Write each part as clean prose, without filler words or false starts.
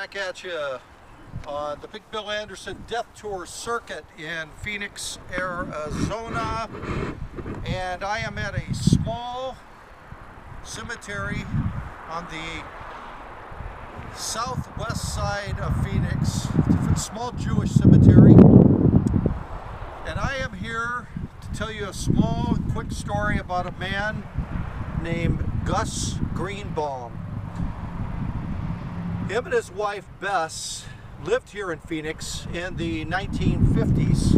back at you on the Big Bill Anderson Death Tour circuit in Phoenix, Arizona. And I am at a small cemetery on the southwest side of Phoenix. It's a small Jewish cemetery. And I am here to tell you a small, quick story about a man named Gus Greenbaum. Him and his wife Bess lived here in Phoenix in the 1950s.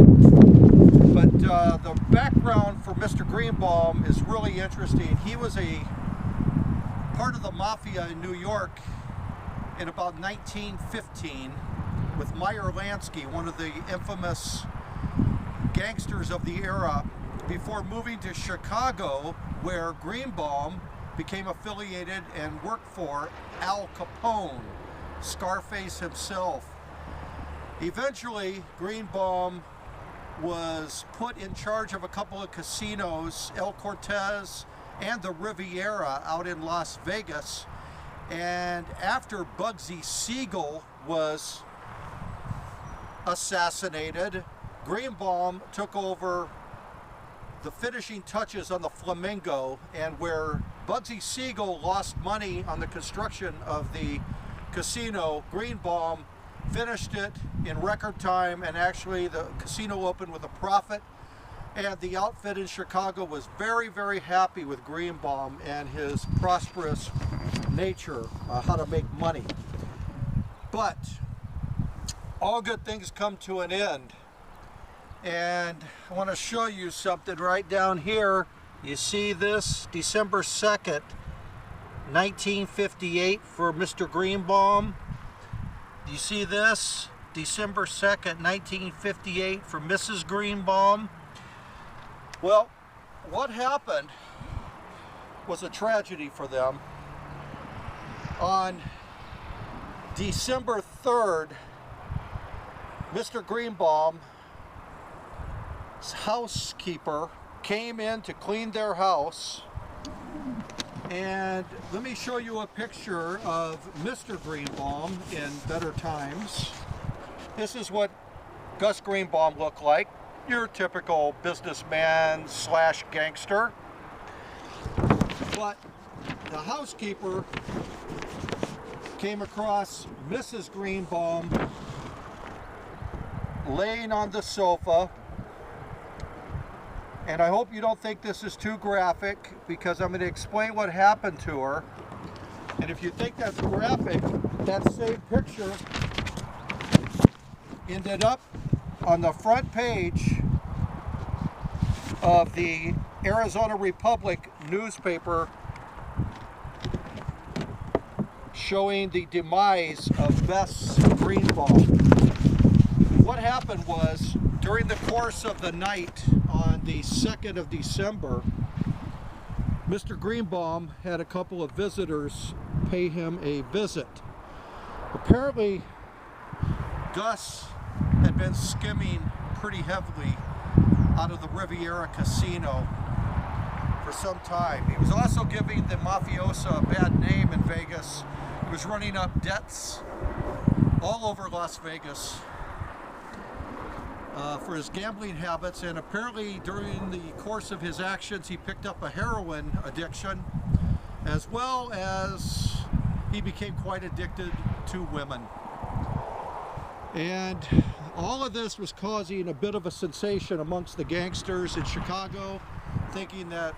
But the background for Mr. Greenbaum is really interesting. He was a part of the mafia in New York in about 1915 with Meyer Lansky, one of the infamous gangsters of the era, before moving to Chicago, where Greenbaum became affiliated and worked for Al Capone, Scarface himself. Eventually, Greenbaum was put in charge of a couple of casinos, El Cortez and the Riviera out in Las Vegas. And after Bugsy Siegel was assassinated, Greenbaum took over the finishing touches on the Flamingo, and where Bugsy Siegel lost money on the construction of the casino, Greenbaum finished it in record time, and actually the casino opened with a profit. And the outfit in Chicago was very, very happy with Greenbaum and his prosperous nature, how to make money. But all good things come to an end. And I want to show you something right down here. You see this? December 2nd, 1958 for Mr. Greenbaum. You see this? December 2nd, 1958 for Mrs. Greenbaum. Well, what happened was a tragedy for them. On December 3rd, Mr. Greenbaum's housekeeper came in to clean their house. And let me show you a picture of Mr. Greenbaum in better times. This is what Gus Greenbaum looked like. Your typical businessman slash gangster. But the housekeeper came across Mrs. Greenbaum laying on the sofa. And I hope you don't think this is too graphic, because I'm going to explain what happened to her. And if you think that's graphic, that same picture ended up on the front page of the Arizona Republic newspaper, showing the demise of Gus Greenbaum. What happened was, during the course of the night on the 2nd of December, Mr. Greenbaum had a couple of visitors pay him a visit. Apparently, Gus had been skimming pretty heavily out of the Riviera Casino for some time. He was also giving the mafiosa a bad name in Vegas. He was running up debts all over Las Vegas for his gambling habits, and apparently during the course of his actions he picked up a heroin addiction, as well as he became quite addicted to women. And all of this was causing a bit of a sensation amongst the gangsters in Chicago, thinking that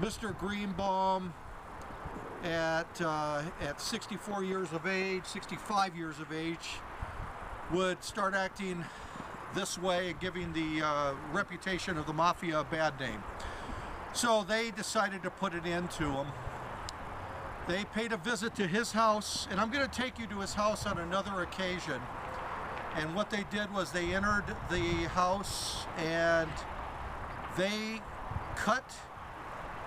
Mr. Greenbaum at 64 years of age, 65 years of age, would start acting this way, giving the reputation of the mafia a bad name. So they decided to put an end to him. They paid a visit to his house, and I'm going to take you to his house on another occasion. And what they did was they entered the house and they cut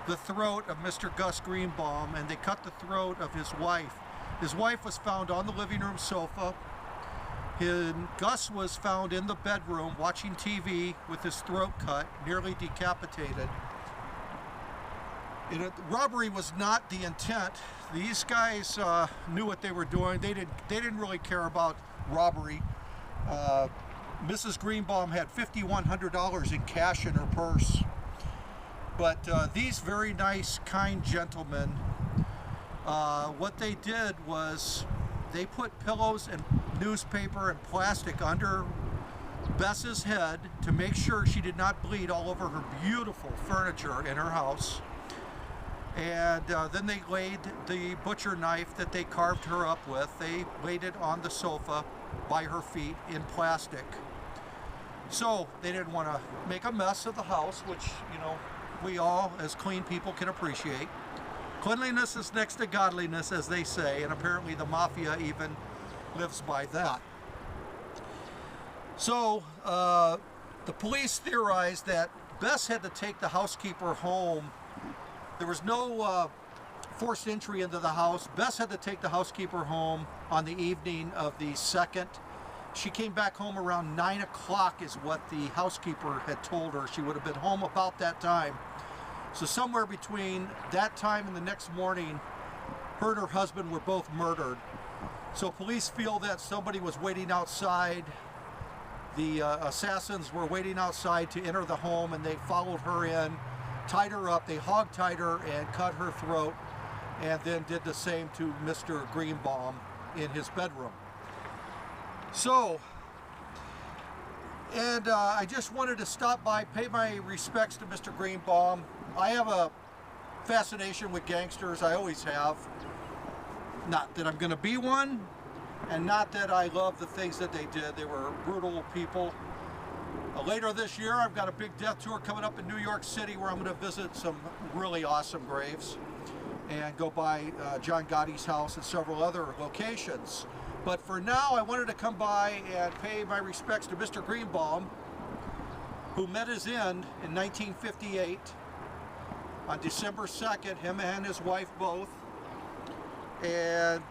the throat of Mr. Gus Greenbaum, and they cut the throat of his wife. His wife was found on the living room sofa. Gus was found in the bedroom watching TV with his throat cut, nearly decapitated. Robbery was not the intent. These guys knew what they were doing. They didn't really care about robbery. Mrs. Greenbaum had $5,100 in cash in her purse. But these very nice, kind gentlemen, what they did was they put pillows and newspaper and plastic under Bess's head to make sure she did not bleed all over her beautiful furniture in her house. And then they laid the butcher knife that they carved her up with, they laid it on the sofa by her feet in plastic. So they didn't want to make a mess of the house, which, you know, we all as clean people can appreciate. Cleanliness is next to godliness, as they say, and apparently the mafia even lives by that. So the police theorized that Bess had to take the housekeeper home. There was no forced entry into the house. Bess had to take the housekeeper home on the evening of the 2nd. She came back home around 9 o'clock is what the housekeeper had told her. She would have been home about that time. So somewhere between that time and the next morning, her and her husband were both murdered. So police feel that somebody was waiting outside. The assassins were waiting outside to enter the home, and they followed her in, tied her up, they hog-tied her and cut her throat, and then did the same to Mr. Greenbaum in his bedroom. So, and I just wanted to stop by, pay my respects to Mr. Greenbaum. I have a fascination with gangsters, I always have. Not that I'm going to be one, and not that I love the things that they did. They were brutal people. Later this year, I've got a big death tour coming up in New York City where I'm going to visit some really awesome graves and go by John Gotti's house and several other locations. But for now, I wanted to come by and pay my respects to Mr. Greenbaum, who met his end in 1958 on December 2nd, him and his wife both. And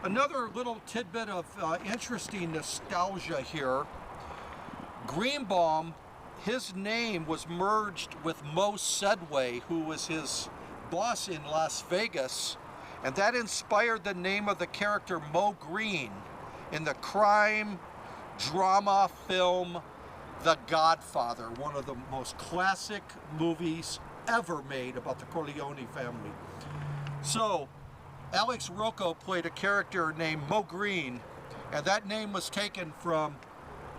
another little tidbit of interesting nostalgia here. Greenbaum, his name was merged with Mo Sedway, who was his boss in Las Vegas. And that inspired the name of the character Mo Green in the crime drama film The Godfather, one of the most classic movies ever made about the Corleone family. So, Alex Rocco played a character named Mo Green, and that name was taken from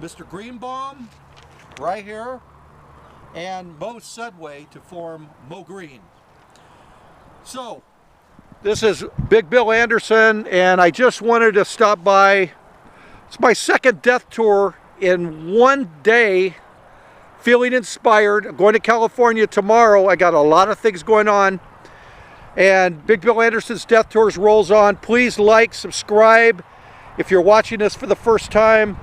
Mr. Greenbaum, right here, and Mo Sedway to form Mo Green. So, this is Big Bill Anderson, and I just wanted to stop by. It's my second death tour in one day, feeling inspired. I'm going to California tomorrow. I got a lot of things going on, and Big Bill Anderson's Death Tours rolls on. Please like, subscribe if you're watching this for the first time.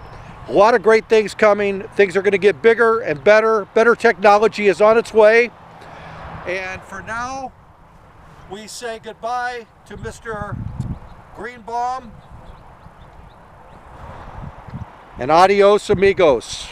A lot of great things coming. Things are going to get bigger and better. Better technology is on its way. And for now, we say goodbye to Mr. Greenbaum, and adios amigos.